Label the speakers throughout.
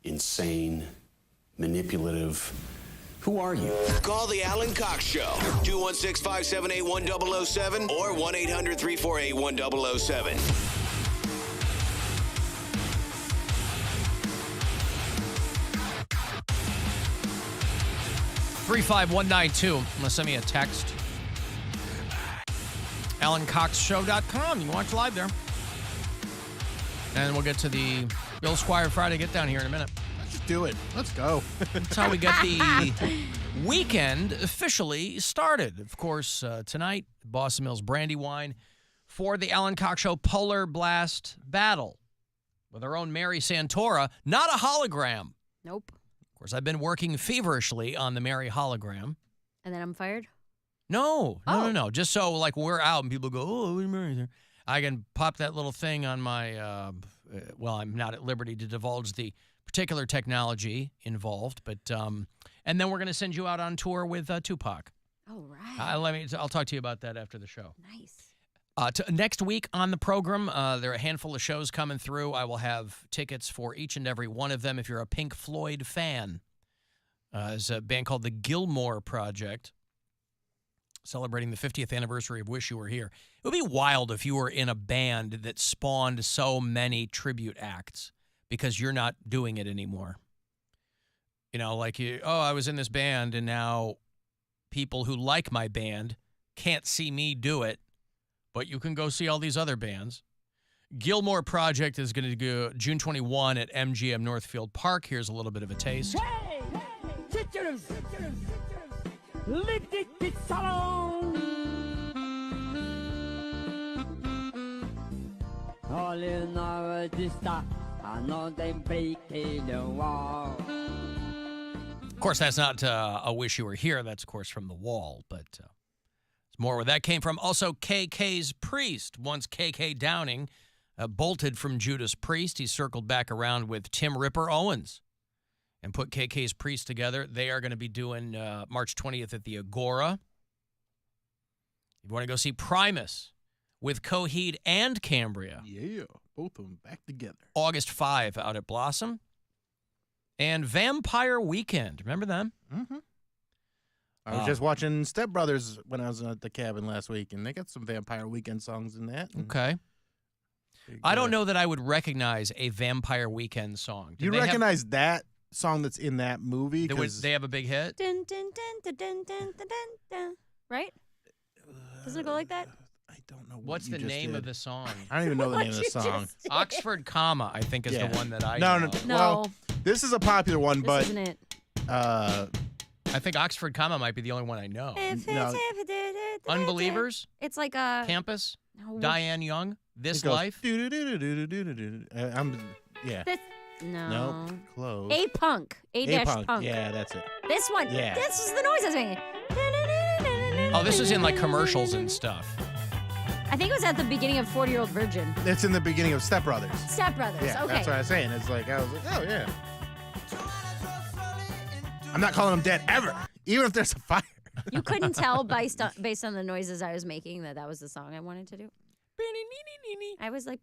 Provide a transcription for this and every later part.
Speaker 1: insane, manipulative. Who are you?
Speaker 2: Call the Alan Cox Show, 216-578-1007 or 1-800-348-1007.
Speaker 3: 35192. I'm going to send me a text. AlanCoxShow.com. You can watch live there. And we'll get to the Bill Squire Friday Get Down here in a minute.
Speaker 4: Let's just do it. Let's go.
Speaker 3: That's how we get the weekend officially started. Of course, tonight, Boston Mills Brandywine for the Alan Cox Show Polar Blast Battle with our own Mary Santora. Not a hologram.
Speaker 5: Nope.
Speaker 3: Of course, I've been working feverishly on the Mary hologram.
Speaker 5: And then I'm fired?
Speaker 3: No. Just so, like, we're out and people go, oh, Mary's there. I can pop that little thing on my, well, I'm not at liberty to divulge the particular technology involved, but, and then we're going to send you out on tour with Tupac.
Speaker 5: Oh, right.
Speaker 3: I'll talk to you about that after the show.
Speaker 5: Nice.
Speaker 3: Next week on the program, there are a handful of shows coming through. I will have tickets for each and every one of them. If you're a Pink Floyd fan, there's a band called the Gilmore Project, celebrating the 50th anniversary of Wish You Were Here. It would be wild if you were in a band that spawned so many tribute acts because you're not doing it anymore. You know, like, I was in this band, and now people who like my band can't see me do it, but you can go see all these other bands. Gilmore Project is going to go June 21 at MGM Northfield Park. Here's a little bit of a taste.
Speaker 6: Hey,
Speaker 3: of course, that's not a Wish You Were Here. That's, of course, from The Wall, but it's more where that came from. Also, KK's Priest. Once KK Downing bolted from Judas Priest, he circled back around with Tim Ripper Owens and put KK's Priest together. They are going to be doing March 20th at the Agora. If you want to go see Primus with Coheed and Cambria.
Speaker 4: Yeah, both of them back together.
Speaker 3: August 5 out at Blossom. And Vampire Weekend. Remember them?
Speaker 4: Mm-hmm. I was just watching Step Brothers when I was at the cabin last week, and they got some Vampire Weekend songs in that.
Speaker 3: Okay. I don't know that I would recognize a Vampire Weekend song.
Speaker 4: You recognize that song that's in that movie?
Speaker 3: They have a big hit?
Speaker 5: Dun, dun, dun, dun, dun, dun, dun, dun. Right? Doesn't it go like that?
Speaker 4: I don't know.
Speaker 3: What's the name of the song?
Speaker 4: I don't even know the name of the song.
Speaker 3: Oxford Comma, I think, is the one that I
Speaker 4: know.
Speaker 3: know.
Speaker 5: No.
Speaker 4: Well, this is a popular one,
Speaker 5: This
Speaker 4: but
Speaker 5: isn't it.
Speaker 3: I think Oxford Comma might be the only one I know.
Speaker 4: No.
Speaker 3: Unbelievers?
Speaker 5: It's like a...
Speaker 3: Campus?
Speaker 5: No.
Speaker 3: Diane Young? This
Speaker 4: it goes,
Speaker 3: Life?
Speaker 4: Yeah.
Speaker 5: No.
Speaker 4: Nope. Close.
Speaker 5: A-Punk. A-Punk.
Speaker 4: Yeah, that's it.
Speaker 5: This one.
Speaker 4: Yeah.
Speaker 5: This is the noise I was making.
Speaker 3: Oh, this is in like commercials and stuff.
Speaker 5: I think it was at the beginning of 40-Year-Old Virgin.
Speaker 4: It's in the beginning of Step Brothers.
Speaker 5: Step Brothers.
Speaker 4: Yeah,
Speaker 5: Okay.
Speaker 4: that's what I was saying. It's like, I was like, oh, yeah. I'm not calling them dead ever, even if there's a fire.
Speaker 5: You couldn't tell based on the noises I was making that was the song I wanted to do. I was like,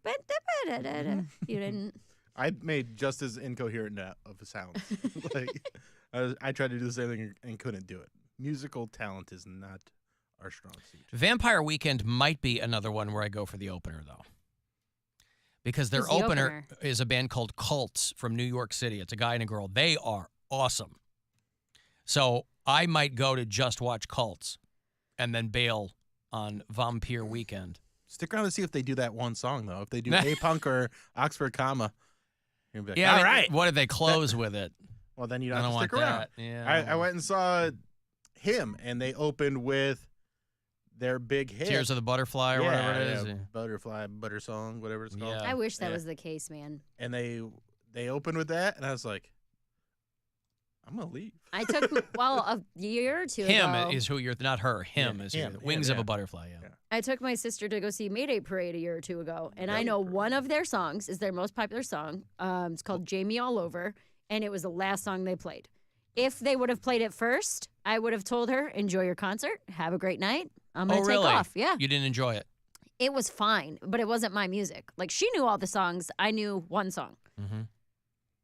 Speaker 5: you didn't.
Speaker 4: I made just as incoherent of a sound. Like, I tried to do the same thing and couldn't do it. Musical talent is not our strong suit.
Speaker 3: Vampire Weekend might be another one where I go for the opener, though. Because their opener is a band called Cults from New York City. It's a guy and a girl. They are awesome. So I might go to just watch Cults and then bail on Vampire Weekend.
Speaker 4: Stick around to see if they do that one song, though. If they do A-Punk or Oxford Comma. You'll be like,
Speaker 3: yeah,
Speaker 4: all right.
Speaker 3: What if they close with it?
Speaker 4: Well, then you don't
Speaker 3: I
Speaker 4: have
Speaker 3: don't
Speaker 4: to stick
Speaker 3: want
Speaker 4: around.
Speaker 3: that. Yeah,
Speaker 4: I went and saw him, and they opened with their big hit.
Speaker 3: Tears of the Butterfly or whatever it is.
Speaker 4: Yeah. Butterfly, Butter Song, whatever it's called.
Speaker 3: Yeah.
Speaker 5: I wish that was the case, man.
Speaker 4: And they opened with that, and I was like, I'm going to leave.
Speaker 5: I took, a year or two
Speaker 3: Him
Speaker 5: ago.
Speaker 3: is who you're, not her. Him is
Speaker 4: him,
Speaker 3: who. Wings of a Butterfly, yeah.
Speaker 5: I took my sister to go see Mayday Parade a year or two ago, and I know one of their songs is their most popular song. It's called Jamie All Over, and it was the last song they played. If they would have played it first, I would have told her, enjoy your concert, have a great night. I'm going to take off. Yeah.
Speaker 3: You didn't enjoy it?
Speaker 5: It was fine, but it wasn't my music. Like, she knew all the songs. I knew one song.
Speaker 3: Mm-hmm.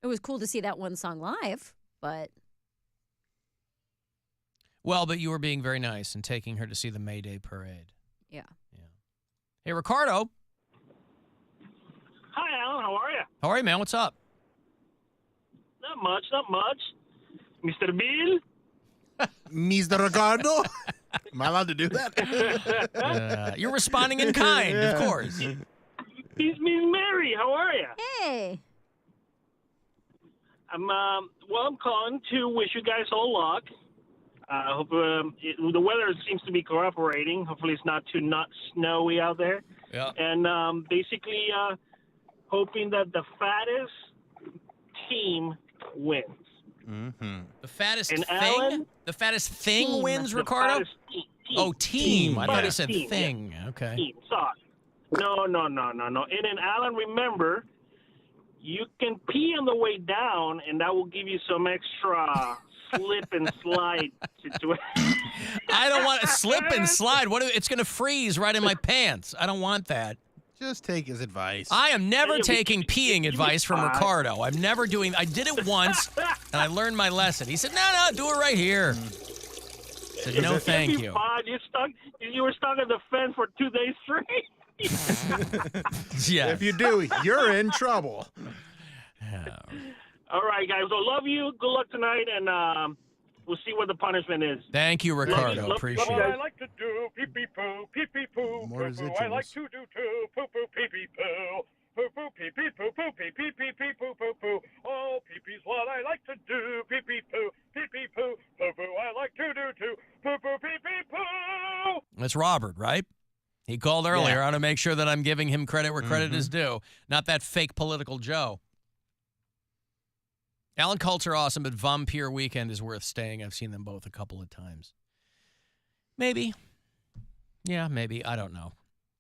Speaker 5: It was cool to see that one song live, but
Speaker 3: Well, but you were being very nice and taking her to see the May Day parade.
Speaker 5: yeah.
Speaker 3: Yeah. Hey, Ricardo.
Speaker 6: Hi, Alan. How are you?
Speaker 3: How are you, man? What's up?
Speaker 6: Not much, not much. Mr. Bill?
Speaker 4: Mr. Ricardo? Am I allowed to do that?
Speaker 3: You're responding in kind, of course.
Speaker 6: Miss Mary, how are you?
Speaker 5: Hey.
Speaker 6: I'm calling to wish you guys all luck. I hope the weather seems to be cooperating. Hopefully it's not snowy out there.
Speaker 3: Yeah.
Speaker 6: And basically hoping that the fattest team wins.
Speaker 4: Mm-hmm.
Speaker 3: The fattest
Speaker 6: And
Speaker 3: thing?
Speaker 6: Alan?
Speaker 3: The fattest thing
Speaker 5: Team.
Speaker 3: wins,
Speaker 6: The
Speaker 3: Ricardo?
Speaker 6: fattest team.
Speaker 3: Oh, team. I thought you
Speaker 6: Fattest
Speaker 3: said
Speaker 6: team,
Speaker 3: thing. Okay.
Speaker 6: Team. Sorry. No. And then, Alan, remember, you can pee on the way down, and that will give you some extra slip and slide situation.
Speaker 3: I don't want to slip and slide. It's going to freeze right in my pants. I don't want that.
Speaker 4: Just take his advice.
Speaker 3: I am never
Speaker 6: Yeah,
Speaker 3: taking peeing advice from
Speaker 6: fine.
Speaker 3: Ricardo. I'm never doing. I did it once, and I learned my lesson. He said, "No, do it right here." I said, "No, thank
Speaker 6: It'd be
Speaker 3: you."
Speaker 6: fine. You were stuck on the fence for 2 days straight.
Speaker 3: Yeah.
Speaker 4: If you do, you're in trouble.
Speaker 6: All right, guys. Well, love you. Good luck tonight, and we'll see what the punishment is.
Speaker 3: Thank you, Ricardo.
Speaker 6: Love
Speaker 3: Appreciate
Speaker 6: you
Speaker 3: it.
Speaker 6: guys.
Speaker 7: I like to do pee pee poo, pee pee poo,
Speaker 4: More
Speaker 7: poo poo. I like
Speaker 4: residuals.
Speaker 7: to do too, poo poo pee pee poo, poo poo pee pee poo, poo pee pee pee pee poo poo poo. Oh, pee pee's what I like to do, pee pee poo, pee pee poo, poo poo. I like to do too, poo poo pee pee poo.
Speaker 3: That's Robert, right? He called earlier. I want to make sure that I'm giving him credit where credit is due, not that fake political Joe. Alan Cults are awesome, but Vampire Weekend is worth staying. I've seen them both a couple of times. Maybe. Yeah, maybe. I don't know.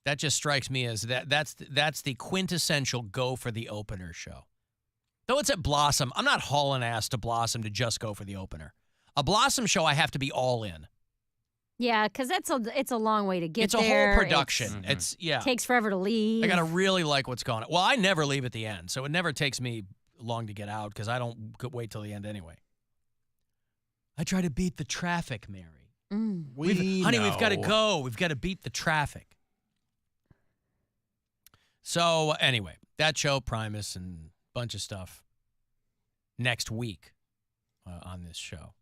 Speaker 3: That just strikes me as that's the quintessential go for the opener show. Though it's at Blossom, I'm not hauling ass to Blossom to just go for the opener. A Blossom show, I have to be all in.
Speaker 5: Yeah, because it's a long way to get
Speaker 3: It's a
Speaker 5: there.
Speaker 3: whole production. It's yeah.
Speaker 5: Takes forever to leave.
Speaker 3: I got to really like what's going on. Well, I never leave at the end, so it never takes me long to get out because I don't wait till the end anyway. I try to beat the traffic, Mary. Honey, we've got to go. We've got to beat the traffic. So anyway, that show, Primus, and a bunch of stuff next week on this show.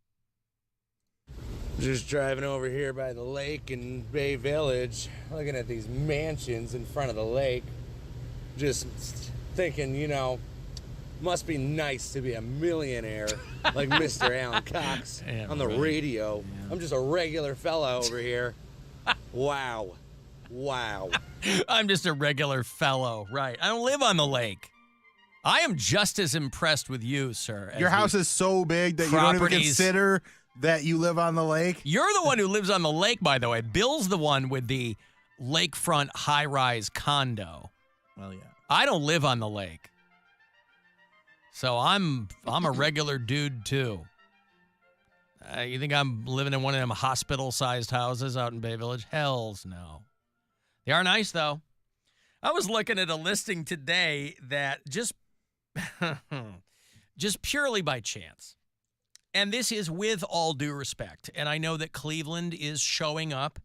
Speaker 8: Just driving over here by the lake in Bay Village, looking at these mansions in front of the lake, just thinking, must be nice to be a millionaire like Mr. Alan Cox
Speaker 3: Yeah,
Speaker 8: on the
Speaker 3: right.
Speaker 8: radio. Yeah. I'm just a regular fella over here. Wow.
Speaker 3: I'm just a regular fellow, right? I don't live on the lake. I am just as impressed with you, sir. as
Speaker 4: Your house
Speaker 3: the
Speaker 4: is so big that you don't even
Speaker 3: properties-
Speaker 4: consider that you live on the lake.
Speaker 3: You're the one who lives on the lake, by the way. Bill's the one with the lakefront high-rise condo.
Speaker 4: Well, yeah.
Speaker 3: I don't live on the lake. So I'm a regular dude, too. You think I'm living in one of them hospital-sized houses out in Bay Village? Hells no. They are nice, though. I was looking at a listing today that just purely by chance. And this is with all due respect. And I know that Cleveland is showing up.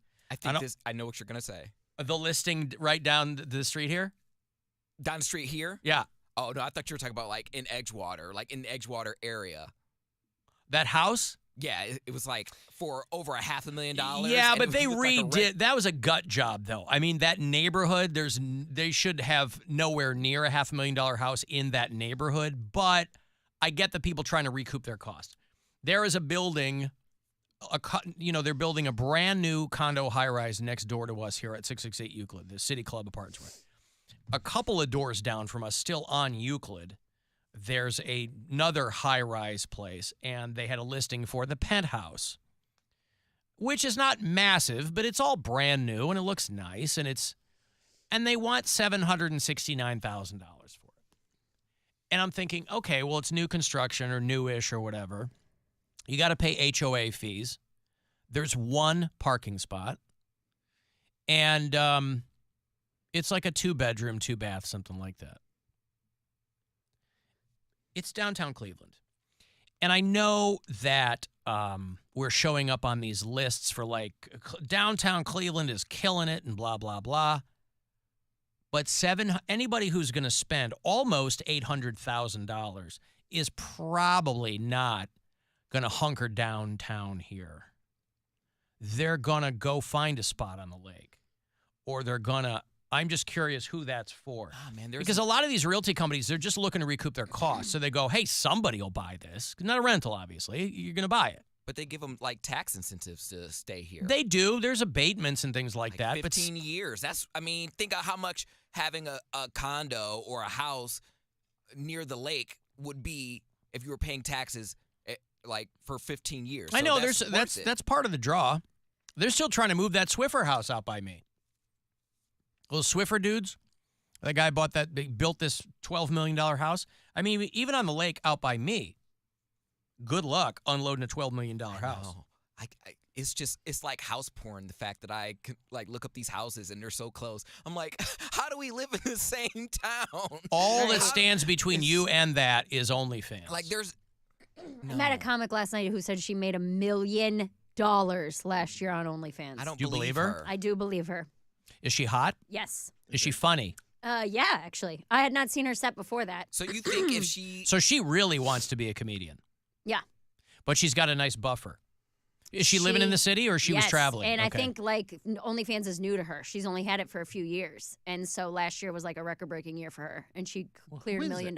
Speaker 9: I know what you're going to say.
Speaker 3: The listing right down the street here?
Speaker 9: Down the street here?
Speaker 3: Yeah.
Speaker 9: Oh, no, I thought you were talking about like in the Edgewater area.
Speaker 3: That house?
Speaker 9: Yeah, it was like for over $500,000.
Speaker 3: Yeah,
Speaker 9: and
Speaker 3: but
Speaker 9: it
Speaker 3: they
Speaker 9: looked like a
Speaker 3: redid. That was a gut job, though. I mean, that neighborhood, they should have nowhere near a $500,000 house in that neighborhood. But I get the people trying to recoup their cost. There is a building, they're building a brand new condo high-rise next door to us here at 668 Euclid, the City Club Apartments. Right. A couple of doors down from us, still on Euclid, there's another high-rise place, and they had a listing for the penthouse, which is not massive, but it's all brand new, and it looks nice, and they want $769,000 for it. And I'm thinking, okay, well, it's new construction or newish or whatever. You got to pay HOA fees. There's one parking spot, and it's like a 2-bedroom, 2-bath, something like that. It's downtown Cleveland. And I know that we're showing up on these lists for like downtown Cleveland is killing it and blah, blah, blah. But anybody who's going to spend almost $800,000 is probably not going to hunker downtown here. They're going to go find a spot on the lake. Or they're going to, I'm just curious who that's for.
Speaker 9: Oh, man,
Speaker 3: because a lot of these realty companies, they're just looking to recoup their costs. So they go, hey, somebody will buy this. Not a rental, obviously. You're going to buy it.
Speaker 9: But they give them like tax incentives to stay here.
Speaker 3: They do. There's abatements and things like that.
Speaker 9: 15 years. Think of how much having a condo or a house near the lake would be if you were paying taxes like for 15 years.
Speaker 3: I know
Speaker 9: that's
Speaker 3: that's part of the draw. They're still trying to move that Swiffer house out by me. Those Swiffer dudes, that guy built this $12 million house. I mean, even on the lake out by me, good luck unloading a $12 million house.
Speaker 9: It's like house porn, the fact that I can like look up these houses and they're so close. I'm like, how do we live in the same town?
Speaker 3: All that stands between you and that is OnlyFans.
Speaker 9: Like there's
Speaker 5: I met a comic last night who said she made $1 million last year on OnlyFans.
Speaker 9: I don't
Speaker 3: Do you believe her?
Speaker 5: I do believe her.
Speaker 3: Is she hot?
Speaker 5: Yes.
Speaker 3: Is she funny?
Speaker 5: Yeah, actually. I had not seen her set before that.
Speaker 9: So you think if she...
Speaker 3: So she really wants to be a comedian.
Speaker 5: Yeah.
Speaker 3: But she's got a nice buffer. Is she living in the city or she was traveling?
Speaker 5: And I think like OnlyFans is new to her. She's only had it for a few years. And so last year was like a record-breaking year for her. And she cleared $1 million.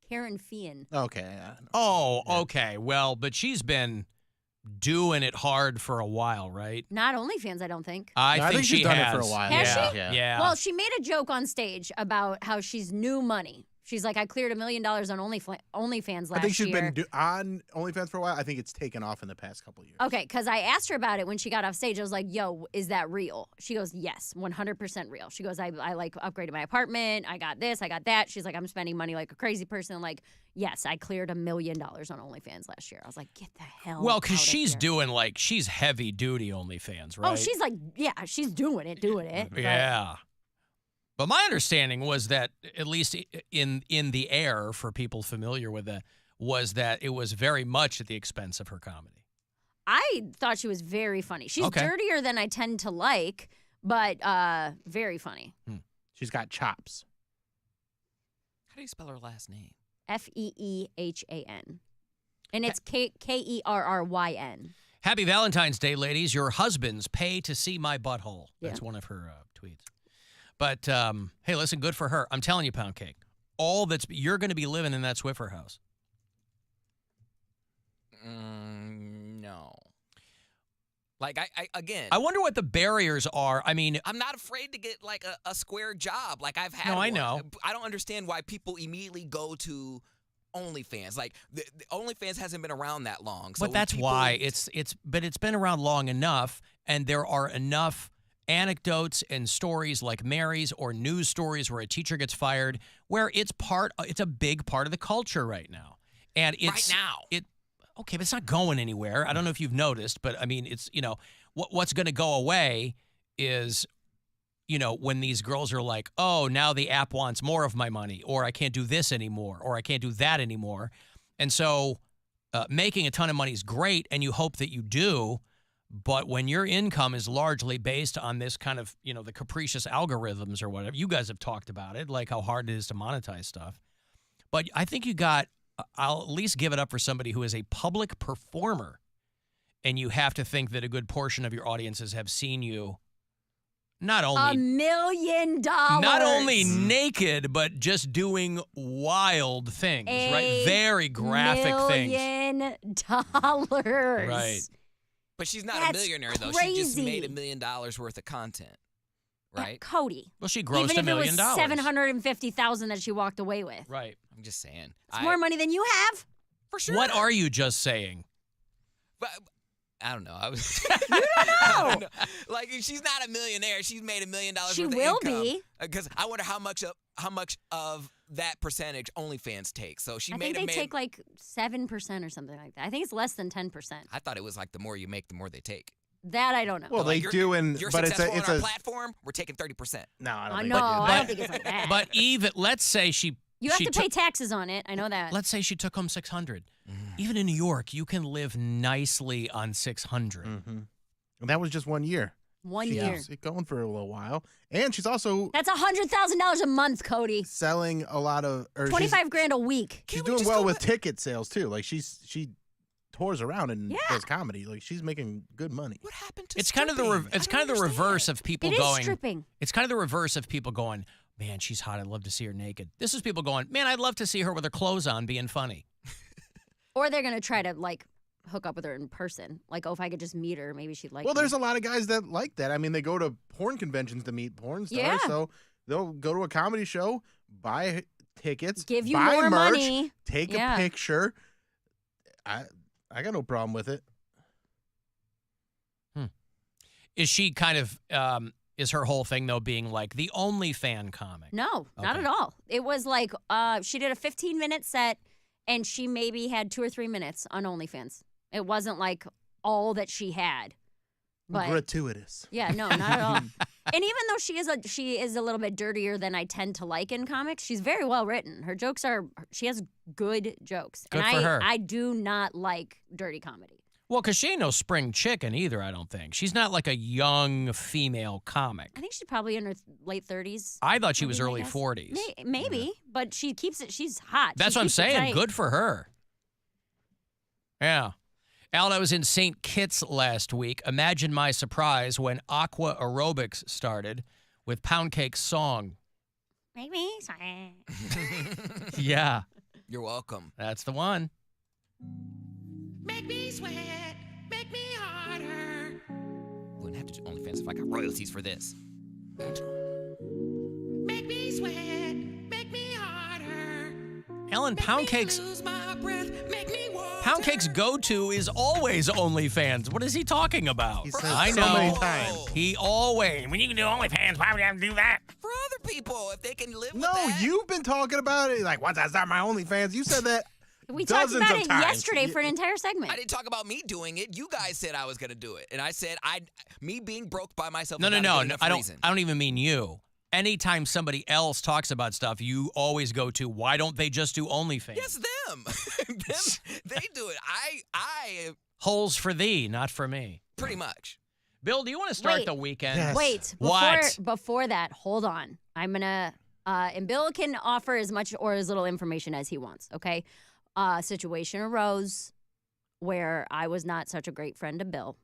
Speaker 5: Karen Fian.
Speaker 4: Okay. Yeah.
Speaker 3: Oh, okay. Well, but she's been doing it hard for a while, right?
Speaker 5: Not OnlyFans, I don't think.
Speaker 3: I think
Speaker 4: she's
Speaker 3: she
Speaker 4: done
Speaker 3: has.
Speaker 4: it for a while.
Speaker 5: Has
Speaker 4: she?
Speaker 3: Yeah.
Speaker 5: Well, she made a joke on stage about how she's new money. She's like, I cleared $1 million on OnlyFans last year.
Speaker 4: I think she's been on OnlyFans for a while. I think it's taken off in the past couple of years.
Speaker 5: Okay, because I asked her about it when she got off stage. I was like, yo, is that real? She goes, yes, 100% real. She goes, I like upgraded my apartment. I got this, I got that. She's like, I'm spending money like a crazy person. I'm like, yes, I cleared $1 million on OnlyFans last year. I was like, get the hell
Speaker 3: Well, because
Speaker 5: out of
Speaker 3: she's
Speaker 5: here.
Speaker 3: doing like, she's heavy duty OnlyFans, right?
Speaker 5: Oh, she's like, yeah, she's doing it. But-
Speaker 3: Yeah. But my understanding was that, at least in the air, for people familiar with that, was that it was very much at the expense of her comedy.
Speaker 5: I thought she was very funny. She's dirtier than I tend to like, but very funny.
Speaker 4: She's got chops.
Speaker 9: How do you spell her last name?
Speaker 5: Feehan. And it's Kerryn.
Speaker 3: Happy Valentine's Day, ladies. Your husbands pay to see my butthole.
Speaker 5: Yeah.
Speaker 3: That's one of her tweets. But, hey, listen, good for her. I'm telling you, Poundcake, you're going to be living in that Swiffer house.
Speaker 9: No. Like,
Speaker 3: I wonder what the barriers are. I mean,
Speaker 9: I'm not afraid to get, like, a square job. Like, I've had
Speaker 3: No, I
Speaker 9: one.
Speaker 3: know.
Speaker 9: I don't understand why people immediately go to OnlyFans. Like, the OnlyFans hasn't been around that long. So
Speaker 3: but that's why. But it's been around long enough, and there are enough anecdotes and stories like Mary's or news stories where a teacher gets fired, where it's a big part of the culture right now. And it's
Speaker 9: right now.
Speaker 3: Okay, but it's not going anywhere. I don't know if you've noticed, but I mean, it's, what's going to go away is, when these girls are like, oh, now the app wants more of my money, or I can't do this anymore, or I can't do that anymore. And so making a ton of money is great, and you hope that you do. But when your income is largely based on this kind of, the capricious algorithms or whatever, you guys have talked about it, like how hard it is to monetize stuff. But I think I'll at least give it up for somebody who is a public performer. And you have to think that a good portion of your audiences have seen you not only
Speaker 5: $1 million.
Speaker 3: not only naked, but just doing wild things, right? Very graphic things.
Speaker 5: $1 million.
Speaker 3: Right.
Speaker 9: But she's not
Speaker 5: That's
Speaker 9: a millionaire, though. She just made $1 million worth of content, right?
Speaker 5: Cody.
Speaker 3: Well, she grossed $1 million.
Speaker 5: Even if it was $750,000 that she walked away with.
Speaker 3: Right.
Speaker 9: I'm just saying.
Speaker 5: It's more money than you have.
Speaker 9: For sure.
Speaker 3: What are you just saying?
Speaker 9: But I don't know.
Speaker 5: You don't know.
Speaker 9: Like, she's not a millionaire. She's made $1 million worth
Speaker 5: She
Speaker 9: of
Speaker 5: will
Speaker 9: income.
Speaker 5: be.
Speaker 9: Because I wonder how much of that percentage OnlyFans takes. So she
Speaker 5: I think they take like 7% or something like that. I think it's less than 10%.
Speaker 9: I thought it was like the more you make, the more they take.
Speaker 5: That I don't know.
Speaker 4: Well, they do,
Speaker 9: You're
Speaker 4: but
Speaker 9: successful
Speaker 4: it's
Speaker 9: on our
Speaker 4: a
Speaker 9: platform. We're taking 30%.
Speaker 4: No, I don't
Speaker 5: I
Speaker 4: think
Speaker 5: know.
Speaker 4: they do
Speaker 5: I
Speaker 4: that.
Speaker 5: don't think it's like that.
Speaker 3: But even let's say she
Speaker 5: You have
Speaker 3: she
Speaker 5: to pay taxes on it. I know that.
Speaker 3: Let's say she took home 600. Even in New York, you can live nicely on 600.
Speaker 4: Mm-hmm. And that was just 1 year.
Speaker 5: One
Speaker 4: She's
Speaker 5: year.
Speaker 4: going for a little while. And she's also
Speaker 5: That's $100,000 a month, Cody.
Speaker 4: selling a lot of... or
Speaker 5: 25 grand a week.
Speaker 4: She's doing well with ticket sales, too. Like, she tours around and
Speaker 5: Yeah.
Speaker 4: does comedy. Like, she's making good money.
Speaker 9: What happened to
Speaker 3: It's kind of the
Speaker 9: stripping?
Speaker 3: it's
Speaker 9: I
Speaker 3: kind of
Speaker 9: don't
Speaker 3: the reverse
Speaker 9: understand.
Speaker 3: of people
Speaker 5: It is
Speaker 3: going.
Speaker 5: stripping.
Speaker 3: It's kind of the reverse of people going, man, she's hot. I'd love to see her naked. This is people going, man, I'd love to see her with her clothes on being funny.
Speaker 5: Or they're going to try to, like, hook up with her in person. Like, oh, if I could just meet her, maybe she'd like
Speaker 4: Well,
Speaker 5: me.
Speaker 4: there's a lot of guys that like that. I mean, they go to porn conventions to meet porn stars.
Speaker 5: Yeah.
Speaker 4: So they'll go to a comedy show, buy tickets,
Speaker 5: Give you
Speaker 4: buy
Speaker 5: more
Speaker 4: merch,
Speaker 5: money.
Speaker 4: take
Speaker 5: Yeah.
Speaker 4: a picture. I got no problem with it.
Speaker 3: Is she kind of, is her whole thing, though, being like the only fan comic?
Speaker 5: No, not
Speaker 3: Okay.
Speaker 5: at all. It was like she did a 15-minute set, and she maybe had 2 or 3 minutes on OnlyFans. It wasn't like all that she had. But
Speaker 4: Gratuitous.
Speaker 5: yeah, no, not at all. And even though she is a little bit dirtier than I tend to like in comics, she's very well written. Her jokes she has good jokes.
Speaker 3: Good
Speaker 5: and
Speaker 3: for her.
Speaker 5: I do not like dirty comedy.
Speaker 3: Well, because she ain't no spring chicken either, I don't think. She's not like a young female comic.
Speaker 5: I think she's probably in her late 30s.
Speaker 3: I thought she was
Speaker 5: maybe, I
Speaker 3: early
Speaker 5: guess.
Speaker 3: 40s.
Speaker 5: Maybe, but she keeps it. She's hot.
Speaker 3: That's
Speaker 5: She
Speaker 3: what I'm
Speaker 5: keeps it
Speaker 3: saying.
Speaker 5: tight.
Speaker 3: Good for her. Yeah. Alan, I was in St. Kitts last week. Imagine my surprise when Aqua Aerobics started with Poundcake's song.
Speaker 5: Make me sorry.
Speaker 3: Yeah,
Speaker 9: You're welcome.
Speaker 3: that's the one.
Speaker 9: Make me sweat, make me harder. Wouldn't have to do OnlyFans if I got royalties for this. Make me sweat, make me harder.
Speaker 3: Alan, Poundcake's
Speaker 9: Lose my breath, make me water.
Speaker 3: Poundcake's go-to is always OnlyFans. What is he talking about?
Speaker 4: He said
Speaker 3: I
Speaker 4: so
Speaker 3: know.
Speaker 4: many times.
Speaker 3: He always. When you can do OnlyFans, why would you have to do that?
Speaker 9: For other people, if they can live with
Speaker 4: No,
Speaker 9: that.
Speaker 4: you've been talking about it. Like, once I start my OnlyFans, you said that
Speaker 5: We talked
Speaker 4: dozens
Speaker 5: about
Speaker 4: of
Speaker 5: it
Speaker 4: times.
Speaker 5: yesterday for an entire segment.
Speaker 9: I didn't talk about me doing it. You guys said I was going to do it. And I said me being broke by myself
Speaker 3: No,
Speaker 9: is
Speaker 3: no,
Speaker 9: not a
Speaker 3: no.
Speaker 9: good
Speaker 3: no
Speaker 9: enough
Speaker 3: I don't.
Speaker 9: reason.
Speaker 3: I don't even mean you. Anytime somebody else talks about stuff, you always go to, why don't they just do OnlyFans?
Speaker 9: Yes, them. They do it. I
Speaker 3: Holes for thee, not for me.
Speaker 9: pretty much.
Speaker 3: Bill, do you want to start
Speaker 5: Wait.
Speaker 3: the weekend?
Speaker 4: Yes.
Speaker 5: Wait,
Speaker 3: What?
Speaker 5: before that, hold on. I'm gonna and Bill can offer as much or as little information as he wants, okay? Situation arose where I was not such a great friend to Bill,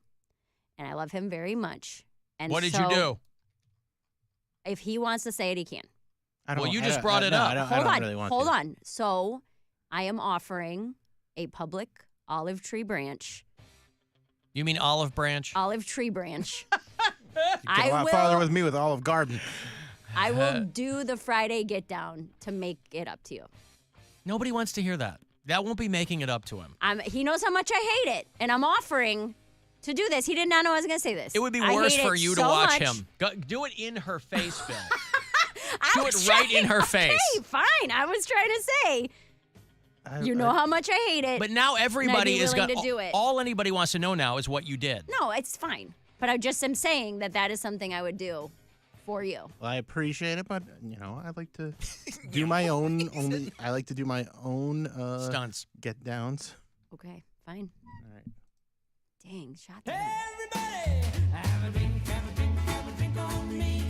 Speaker 5: and I love him very much. And
Speaker 3: What did
Speaker 5: so
Speaker 3: you do?
Speaker 5: If he wants to say it, he can.
Speaker 3: Well, you just brought it up.
Speaker 4: I
Speaker 5: Hold
Speaker 4: don't
Speaker 5: on,
Speaker 4: really want
Speaker 5: hold
Speaker 4: to.
Speaker 5: on. So I am offering a public olive tree branch.
Speaker 3: You mean olive branch?
Speaker 5: Olive tree branch.
Speaker 4: Get a lot farther with me with Olive Garden.
Speaker 5: I will do the Friday get down to make it up to you.
Speaker 3: Nobody wants to hear that. That won't be making it up to him.
Speaker 5: He knows how much I hate it, and I'm offering to do this. He did not know I was going to say this.
Speaker 3: It would be
Speaker 5: I
Speaker 3: worse
Speaker 5: hate
Speaker 3: for
Speaker 5: it
Speaker 3: you to
Speaker 5: so
Speaker 3: watch
Speaker 5: much.
Speaker 3: him. Do it in her face, Bill.
Speaker 5: I
Speaker 3: Do
Speaker 5: was
Speaker 3: it right in
Speaker 5: trying-
Speaker 3: her face.
Speaker 5: Okay, fine. I was trying to say, you know how much I hate it.
Speaker 3: But now everybody is
Speaker 5: willing
Speaker 3: going
Speaker 5: to do it.
Speaker 3: All anybody wants to know now is what you did.
Speaker 5: No, it's fine. But I just am saying that is something I would do for you.
Speaker 4: Well, I appreciate it, but I like to do my own. I like to do my own
Speaker 3: Stunts.
Speaker 4: get downs.
Speaker 5: Okay, fine.
Speaker 4: All right.
Speaker 5: Dang, shot that.
Speaker 10: Everybody have a drink, have a drink, have a drink on me.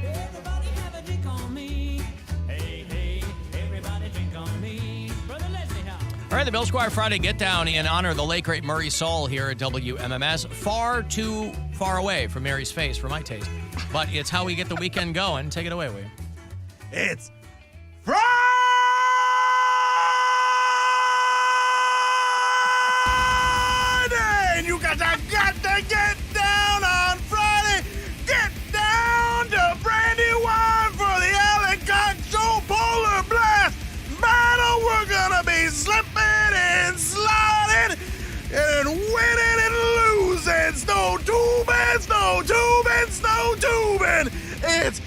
Speaker 10: Everybody have a drink on me. Hey, hey, everybody drink on me. Brother Leslie, how?
Speaker 3: All right, the Bill Squire Friday Get Down in honor of the late, great Murray Saul here at WMMS. Far too far away from Mary's face for my taste. But it's how we get the weekend going. Take it away, will you?
Speaker 4: It's Friday, and you got to get down on Friday. Get down to Brandywine for the Alan Cox Show Polar Blast battle. We're gonna be slipping and sliding and winning and losing. Snow tubing, snow tubing, snow tubing. It's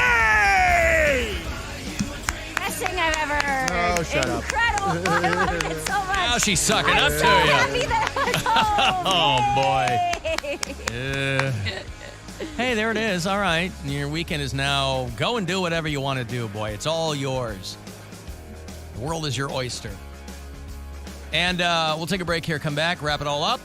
Speaker 4: Friday!
Speaker 5: Best thing I've ever heard.
Speaker 4: Oh, shut up.
Speaker 5: Incredible. I loved it so much.
Speaker 3: Now she's sucking
Speaker 5: I'm
Speaker 3: up
Speaker 5: so
Speaker 3: to you.
Speaker 5: happy that I was home.
Speaker 3: Oh, boy.
Speaker 5: Yay.
Speaker 3: Hey, there it is. All right. Your weekend is now go and do whatever you want to do, boy. It's all yours. The world is your oyster. And we'll take a break here, come back, wrap it all up.